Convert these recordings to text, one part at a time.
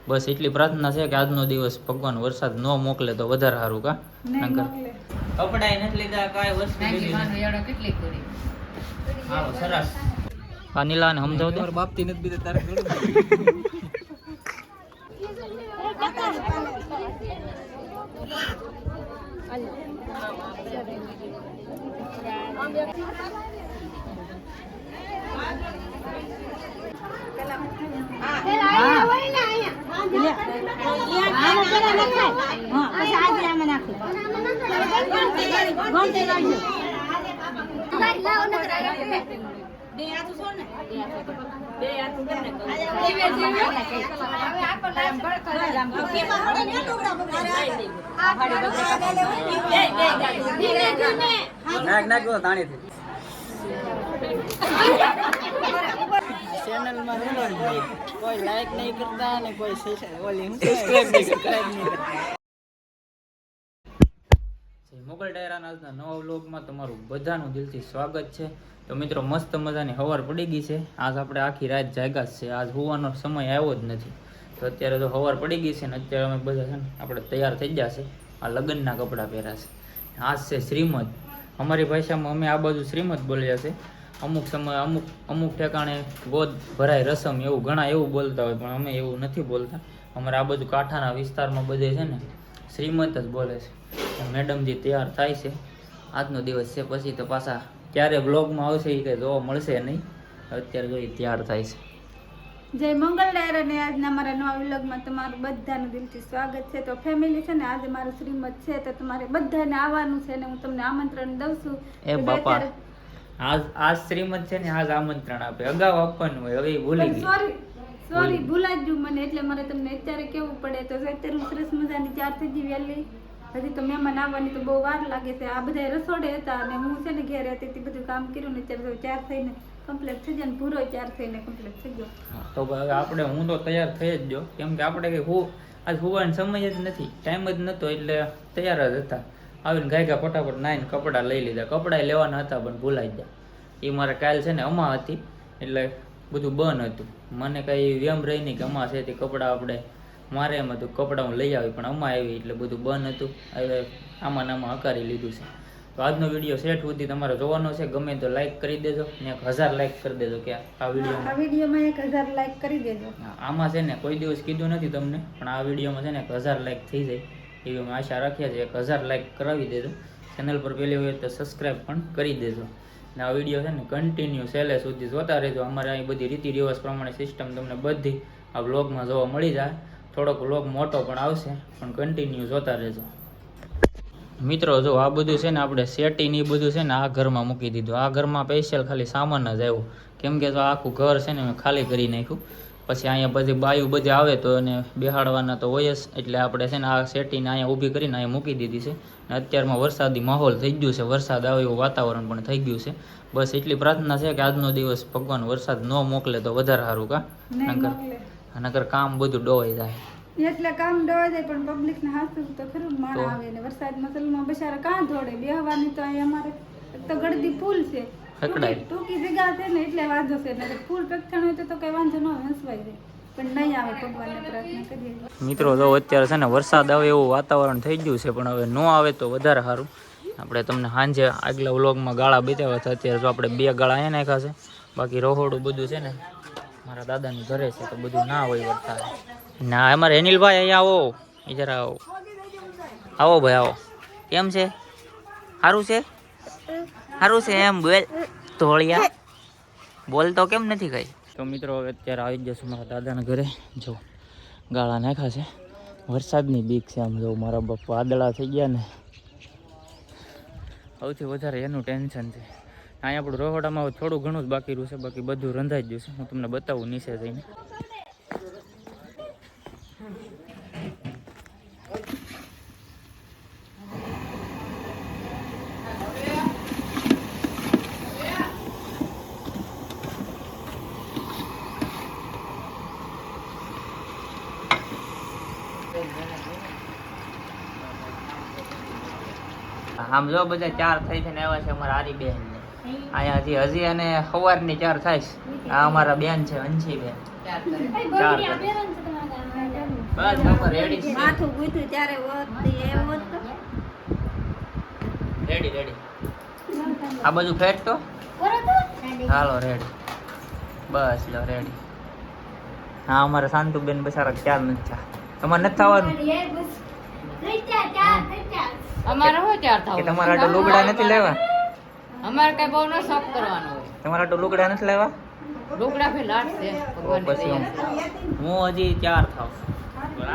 બસ એટલી પ્રાર્થના છે કે આજનો દિવસ ભગવાન વરસાદ ન મોકલે તો વધારે સારું. કા કપડા નથી લીધા, કાંઈ વસ્તુ હા સરસ. આ નીલાને સમજાવ તો બાપતી નથી બીજા તારે ચેનલમાં કોઈ લાઈક નહીં કરતા અને કોઈ સબસ્ક્રાઇબ નહીં કરતા. મોગલ ડાયરાના આજના નવા વ્લોગમાં તમારું બધાનું દિલથી સ્વાગત છે. તો મિત્રો મસ્ત મજાની સવાર પડી ગઈ છે. આજ આપણે આખી રાત જાગ્યા જ છે, આજ હોવાનો સમય આવ્યો જ નથી. તો અત્યારે તો સવાર પડી ગઈ છે ને અત્યારે અમે બધા છે ને આપણે તૈયાર થઈ ગયા છે. આ લગ્નના કપડાં પહેર્યા છે. આજ છે શ્રીમદ. અમારી ભાષામાં અમે આ બાજુ શ્રીમદ બોલ્યા છે. અમુક સમય અમુક ઠેકાણે ગોદ ભરાય રસમ એવું ઘણા એવું બોલતા હોય, પણ અમે એવું નથી બોલતા. અમારે આ બાજુ કાંઠાના વિસ્તારમાં બધે છે ને શ્રીમદ જ બોલે છે. મેડમજી તૈયાર થાય છે. આજનો દિવસ છે, પછી તો પાછા ક્યારે બ્લોગમાં આવશે એ કંઈ જોવા મળશે નહીં. અત્યારે જોઈ તૈયાર થાય છે. જય મંગલ ડાયરા ને આજના અમારા નવા વ્લોગમાં તમારું બધાનું દિલથી સ્વાગત છે. તો ફેમિલી છે ને આજે મારું શ્રીમદ છે તો તમારે બધાને આવવાનું છે ને હું તમને આમંત્રણ દઉં છું. એ બાપા આજ શ્રીમદ છે ને આજ આમંત્રણ આપે, અગાઉ આપવાનું હોય, હવે ભૂલી ગઈ. સોરી ભૂલાઈ ગયું મને, એટલે મારે તમને અત્યારે કેવું પડે. તો અત્યારે હું સરસ મજાની ચાર થઈ ગઈ વહેલી. હજી તો મહેમાન આવવાની તો બહુ વાર લાગે છે. આ બધા રસોડે હતા અને હું છે ને ઘેર હતી તે બધું કામ કર્યું ને અત્યારે તો ચાર થઈને કમ્પ્લીટ થઈ જાય ને પૂરો ચાર થઈને કમ્પ્લીટ થઈ ગયો. તો હવે આપણે હું તો તૈયાર થઈ જ ગયો, કેમ કે આપણે કંઈ આજ હોવાનો સમય જ નથી, ટાઈમ જ નહોતો, એટલે તૈયાર જ હતા. આવીને ગાયગા ફટાફટ નાઈને કપડાં લઈ લીધા. કપડાં લેવાના હતા પણ ભૂલાઈ ગયા. એ મારે કાલ છે ને અમા હતી એટલે બધું બંધ હતું. મને કંઈ વ્યમ રહી નહીં કે અમા છે તે કપડાં આપણે મારે એમ હતું કપડાં હું લઈ આવી, પણ અમા આવી એટલે બધું બંધ હતું. હવે આમાં હકારી લીધું છે. તો આજનો વિડીયો સેટ સુધી તમારે જોવાનો છે. ગમે તો લાઈક કરી દેજો ને 1000 લાઈક કરી દેજો. કે આ વિડીયોમાં 1000 લાઈક કરી દેજો. આમાં છે ને કોઈ દિવસ કીધું નથી તમને, પણ આ વિડીયોમાં છે ને 1000 લાઈક થઈ જાય એવી અમે આશા રાખીએ છીએ. 1000 લાઈક કરાવી દેજો. ચેનલ પર પહેલી હોય તો સબસ્ક્રાઈબ પણ કરી દેજો. ને આ વિડીયો છે ને કન્ટિન્યુ છેલ્લે સુધી જોતા રહેજો. અમારે અહીં બધી રીતિ રિવાજ પ્રમાણે સિસ્ટમ તમને બધી આ વ્લોગમાં જોવા મળી જાય. થોડોક વ્લોગ મોટો પણ આવશે, પણ કન્ટિન્યુ જોતા રહેજો. મિત્રો જો આ બધું છે ને આપણે સેટિંગ એ બધું છે ને આ ઘરમાં મૂકી દીધું. આ ઘરમાં સ્પેશિયલ ખાલી સામાન જ આવ્યો, કેમ કે તો આખું ઘર છે ને મેં ખાલી કરી નાખ્યું. પછી અહીંયા બધી બાયું બધી આવે તો એને બેહાડવાના તો હોય જ, એટલે આપણે છે ને આ સેટિંગ અહીંયા ઊભી કરીને અહીંયા મૂકી દીધી છે. અને અત્યારમાં વરસાદી માહોલ થઈ ગયું છે, વરસાદ આવે એવું વાતાવરણ પણ થઈ ગયું છે. બસ એટલી પ્રાર્થના છે કે આજનો દિવસ ભગવાન વરસાદ ન મોકલે તો વધારે સારું. કા નકર કામ બધું ડોવાઈ જાય. એટલે કામ ડોવાઈ જાય પણ પબ્લિક ને હાથ તો ખરું માણ આવે ને વરસાદમાં સલમાં બચારા કાં દોડે બેહવાની. તો અહીં અમારે તો ગળદી ફૂલ છે, ટૂંકી જગ્યા છે ને એટલે વાંધો છે. ને ફૂલ પેકઠાણ હોય તો કઈ વાંધો ન હોય, હસવાઈ જાય. પણ નહીં આવે ભગવાનને પ્રાર્થના કરીએ. મિત્રો જો અત્યારે છે ને વરસાદ આવે એવું વાતાવરણ થઈ ગયું છે, પણ હવે ન આવે તો વધારે સારું. આપણે તમને સાંજે આગલા વ્લોગમાં ગાળા બતાવ્યા હતા. અત્યારે જો આપણે 2 ગાળા અહીંયા નાખ્યા છે. બાકી રહોડું બધું છે ને મારા દાદાની ઘરે છે તો બધું ના હોય વરસાદ. ના અમારે અનિલભાઈ અહીંયા આવો, ઇધર આવો. આવો ભાઈ આવો. કેમ છે? સારું છે? સારું છે એમ બોલ ધોળિયા, બોલ તો કેમ નથી કઈ. તો મિત્રો હવે અત્યારે આવી જશું મારા દાદાના ઘરે. જો ગાળા નાખ્યા છે, વરસાદની બીક છે. આમ જો મારા બાપા વાદળા થઈ ગયા ને, સૌથી વધારે એનું ટેન્શન છે. અહીંયા આપણું રહોડામાં થોડું ઘણું જ બાકી રહ્યું છે, બાકી બધું રંધાઈ ગયું છે. હું તમને બતાવું નીચે જઈને. આમ જો બધા 4 થઈ થઈને આવ્યા છે અમારા આરી બેન ને. અહીંયા હજી અને સવારની 4 થાય. આ અમારા બેન છે અંશી બેન. 4 બસ બાપા રેડી છે. માથું ગૂંથ્યું ત્યારે હોત તો એ હોત તો રેડી રેડી. આ બાજુ ફેટ તો હાલો રેડી. બસ લો રેડી. હા અમારે શાંતુબેન બસારા ચાર નથી થયા. તમારે નથી થવાનું અમારે શું ચાર કે થવું તમારા આટો લુગડા નથી લેવા? અમારે કઈ બહુ ન શોખ કરવાનો હોય તમારા આટો લુગડા નથી લેવા? ઢોકળા ફે લાટ છે પછી હું હજી ચાર થાવ.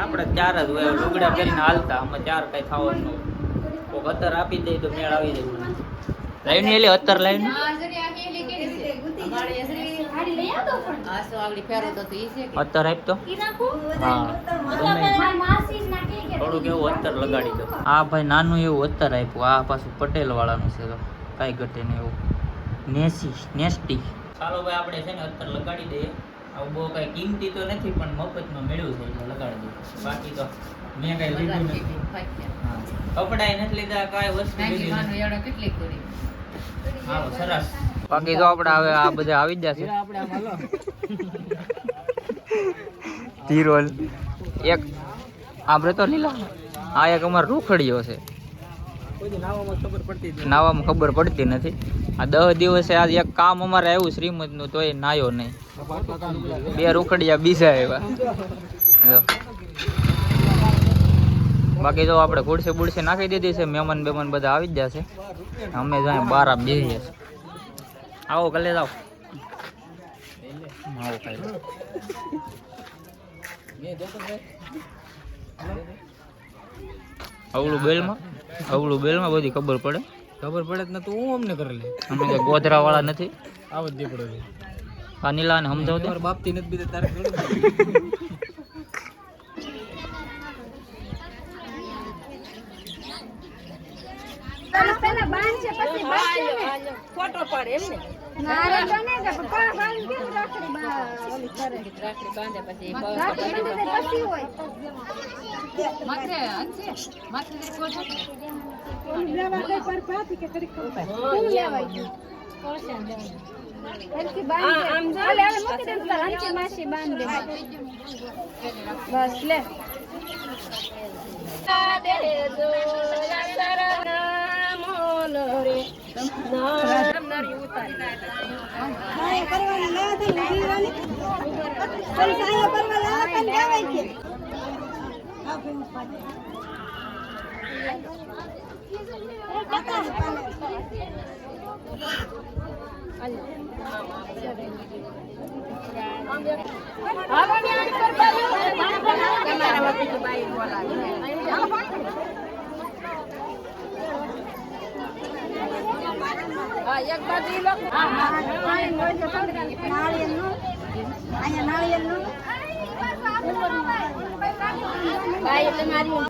આપણે ચાર જ હોય લુગડા કરીને હાલતા. અમે ચાર કઈ થવાનું ન હોય. કોક અત્તર આપી દે તો મેળ આવી જાય. લાઈન એલી અત્તર લાઈન અત્તર આપ તો. હા ગમે થોડુંક એવું અત્તર લગાડી દો. આ ભાઈ નાનું એવું અત્તર આપ્યું. આ પાછું પટેલ વાળાનું છે તો કાંઈ ઘટે ને એવું નેસ્ટી. ચાલો ભાઈ આપણે છે ને અત્તર લગાડી દઈએ. આવું બહુ કાંઈ કિંમતી તો નથી પણ મફતમાં મેળવ્યું છે એટલે લગાડી દઈએ. બાકી તો મેં કાંઈ લીધું નથી. હા કપડાય નથી લીધા કાંઈ વસ્તુ લીધી નથી. હા સરસ. બાકી તો આપણે હવે આ બધા આવી જ જશે. તીરોલ એક આપણે તો લીલા. આ એક અમારો રૂખડીયો છે. નાવામાં ખબર પડતી નથી. આ 10 દિવસે આજ એક કામ અમારે આવ્યું શ્રીમદનું તો એ નાયો નહીં. 2 રૂખડિયા બીજા આવ્યા. બાકી તો આપણે ખુરશી બુડસી નાખી દીધી છે. મહેમાન બેમાન બધા આવી જ જશે. અમે જાય બાર બેસીએ. આવો કલે જાઓ. આવો ખાઈ અવળું બેલમાં બધી ખબર પડે જ ને. તું હું અમને કરી લે. અમે કઈ ગોધરા વાળા નથી. આવ જ પડે. આ નીલાને સમજાવ દે. બાપતી નથી બીજે તારે પેલા બાંધ છે પછી ફોટો પાડે એમ ને નારે બને કે પપ્પા બાંધ કેમ રાખડી ઓલી કરે રાખડી બાંધે પછી રાખડી બાંધે પછી હોય માથે અંશે માથે કોટ ઓલી લેવા કઈ પર પાથી કે કરી કોણ લેવાય કોણ એલકી બાંધ આમ હાલે હાલે મૂકી દે તો અંશે માસી બાંધ દે બસ લે દે જો એક બાજુ લોકો નાળિયેરનું અહીંયા નાળિયેરનું ભાઈ એટલે મારી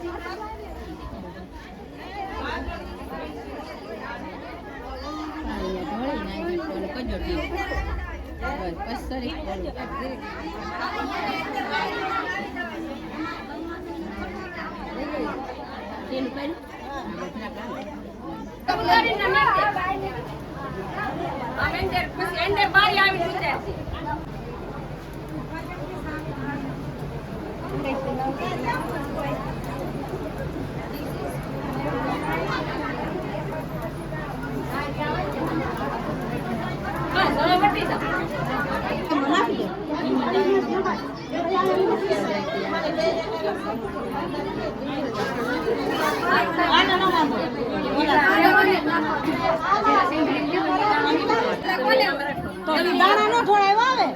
દાણા નો ઠોળાવ્યો આવે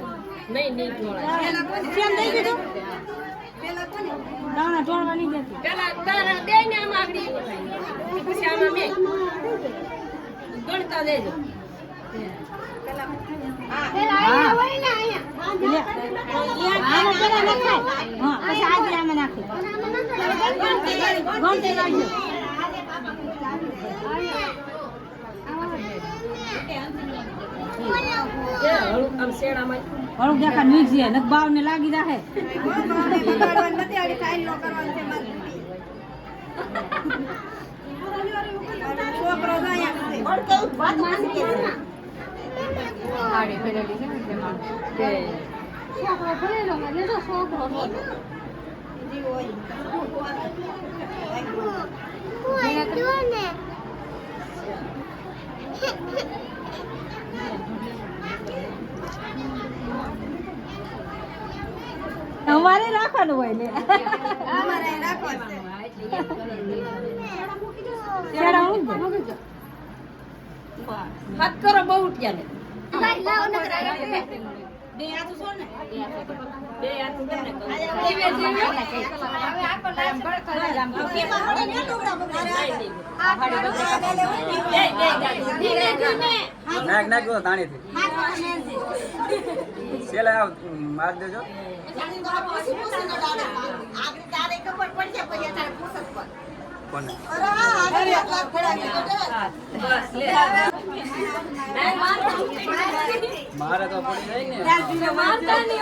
નહીં કેમ દઈ દીધું દાણા ઠોળવા નહીં જતી પેલા તારા દે ને આમ આગળ પછી આમાં મેં ગણતા દેજો હળું દેખા નીકળે ને ભાવ ને લાગી જાહે સાડી ફેરેલી છે ને તેમાં તે છોકરો ભરેલો એટલે તો છોકરો અમારે રાખવાનું હોય ને અમારે રાખવાનું હાથ કરો બહુ ઉઠ્યા ને બે હાથ છો ને બે હાથ માર દેજો કોને મારે તો પડી જાય ને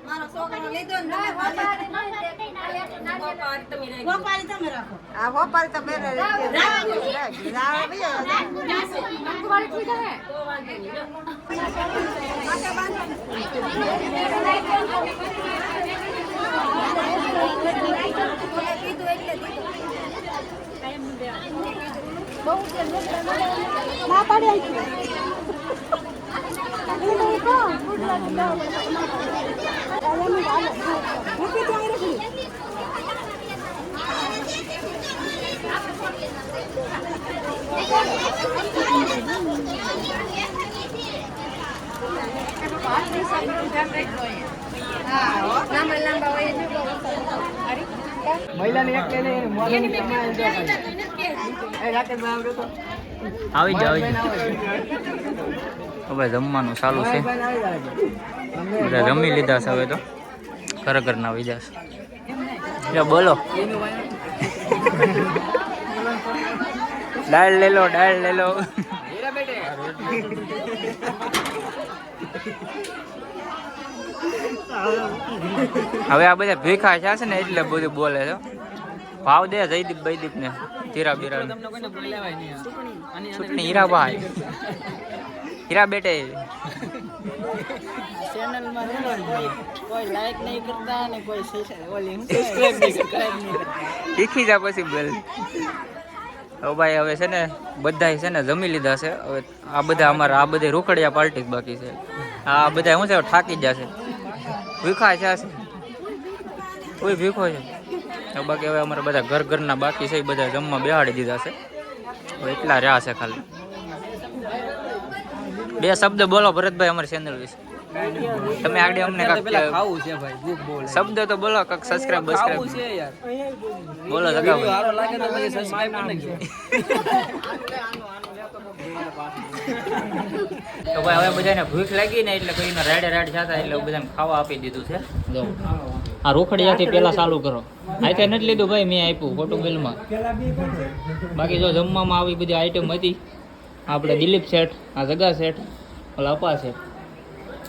મારો છોકરો લીધો ને ગોપારી તમે રાખો આ ગોપારી તો બેરે ના પાડી આવી જાવ હવે જમવાનું ચાલુ છે બધા જમી લીધા છે હવે તો ખરેખર ના વિજા છે બોલો દાળ લઈ લો દાળ લઈ લો હવે આ બધા ભીખા છે ને એટલે બધું બોલે છે ભાવ દે જયદીપ બૈદીપ ને હીરા બીરા ચૂંટણી હીરા ભાઈ હીરા બેટે ચેનલ માં કોઈ લાઈક નહીં કરતા ને કોઈ ઓલી સબસ્ક્રાઇબ નહીં કરતા શીખી જા પછી બોલ હવે ભાઈ હવે છે ને બધા છે ને જમી લીધા છે હવે આ બધા અમારા આ બધા રોકડિયા પાર્ટી બાકી છે આ બધા શું છે થાકી જશે ભીખા છે કોઈ ભીખો છે બાકી હવે અમારા બધા ઘરના બાકી છે એ બધા જમવા બેહાડી દીધા છે હવે એટલા રહ્યા છે ખાલી બે શબ્દ બોલો ભરતભાઈ અમારી ચેનલ વિશે તમે આગળ અમને ખાવું છે ભાઈ ભૂખ બોલે શબ્દ તો બોલો કાક સબસ્ક્રાઇબ ખાવું છે યાર બોલો જગા વિડિયો સારો લાગે તો પછી સબસ્ક્રાઇબ કરી નાખજો તો ભાઈ હવે બધાને ભૂખ લાગી ને એટલે કોઈને રાડે રાડ જતા એટલે બધાને ખાવા આપી દીધું છે જો આ રોકડિયાથી પેલા ચાલુ કરો આઈતે નથી લીધું ભાઈ મેં આપ્યું ખોટું બિલમાં બાકી જો જમવામાં આવી બધી આઈટમ હતી આપણે દિલીપ શેઠ આ જગા શેઠ ઓલા અપા શેઠ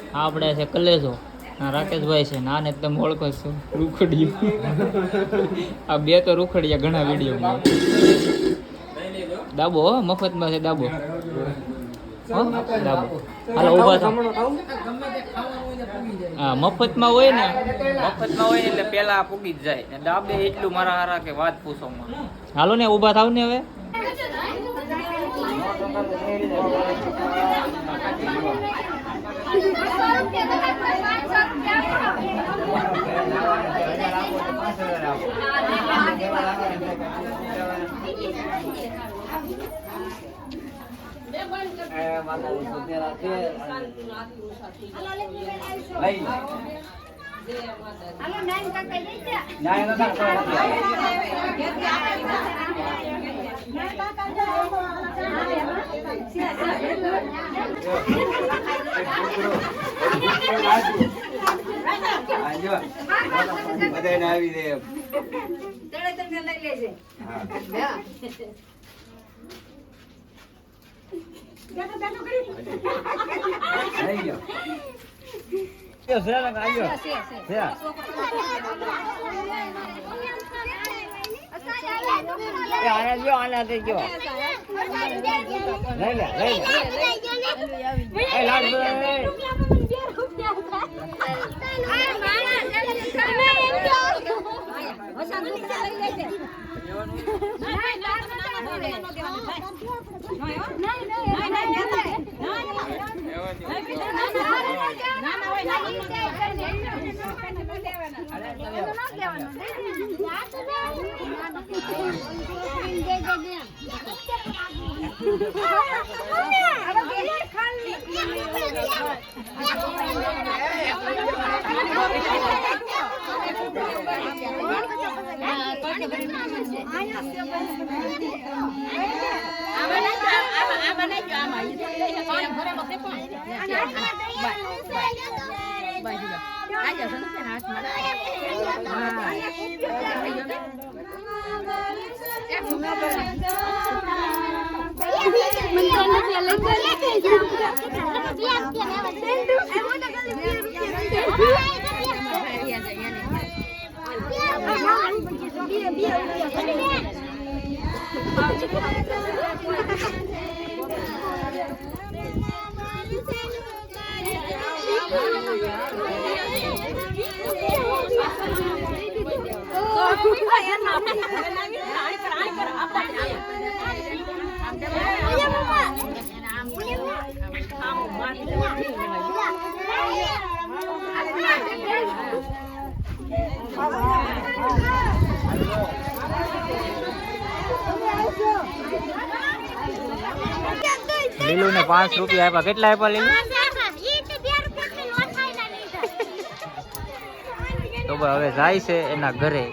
આ આપણે છે કલેજો આ રાકેશભાઈ છે નાને તમે ઓળખો છો રૂખડિયું આ બે તો રૂખડિયા ઘણા વિડીયોમાં દાબો હો મફતમાં છે દાબો દાબો હાલો ઊભા થાવ હા મફતમાં હોય ને એટલે પેલા પૂગી જ જાય ને દાબે એટલું મારા હારા કે વાત પૂછોમાં હાલો ને ઊભા થાવ ને હવે બધાને આવી દે એમ. લઈ ગયો. લીલુ ને 5 રૂપિયા આપ્યા. કેટલા આપ્યા લીલુ? તો ભાઈ હવે જાય છે એના ઘરે.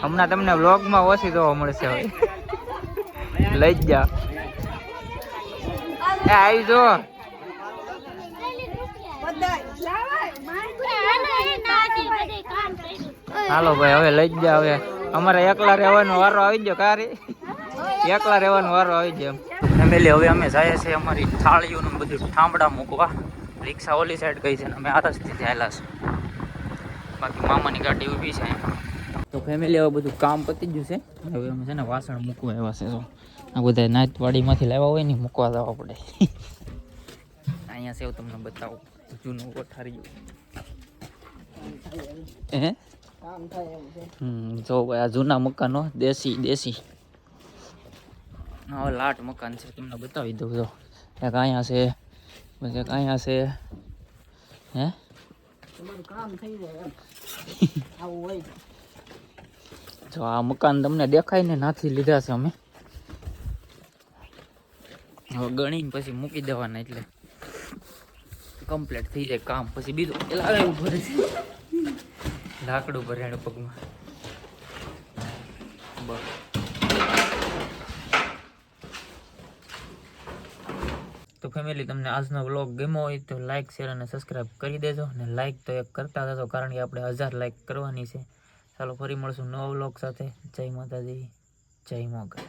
હમણાં તમને વ્લોગમાં ઓછી જોવા મળશે. હવે લઈ જ જા. એ આવી જો. હાલો ભાઈ હવે લઈ જ જા. હવે અમારે એકલા રહેવાનો વારો આવી ગયો. કારી એકલા રહેવાનો વારો આવી ગયો. ફેમિલી હવે અમે જાય છે અમારી થાળીઓનું બધું ઠામડા મૂકવા. રિક્ષા ઓલી સાઈડ ગઈ છે ને અમે આ રસ્તેથી આવેલા છે. બાકી મામાની ગાડી ઊભી છે. તો ફેમિલી હવે બધું કામ પતી ગયું છે. હવે અમે છે ને વાસણ મૂકવા આવ્યા છે. તો આ બધા નાતવાડીમાંથી લાવ્યા હોય ને મૂકવા જવા પડે. અહીંયા છે તમને બતાવું જૂનું કોઠારી. હે જો ભાઈ આ જૂના મકાનો દેશી હવે લાટ મકાન છે. તમને બતાવી દઉં. જો એક અહીંયા છે, પછી એક અહીંયા છે. હે જો આ મકાન તમને દેખાય ને નાથી લીધા છે અમે. હવે ગણીને પછી મૂકી દેવાના એટલે કમ્પ્લીટ થઈ જાય કામ. પછી બીજું લાકડું ભરે છે. લાકડું ભરાણું પગમાં. બસ તો ફેમિલી તમને આજનો વ્લોગ ગમ્યો હોય તો લાઇક શેર અને સબસ્ક્રાઈબ કરી દેજો. અને લાઇક તો એક કરતા જશો કારણ કે આપણે 1000 લાઇક કરવાની છે. ચાલો ફરી મળશું નવા વ્લોગ સાથે. જય માતાજી, જય મોગલ.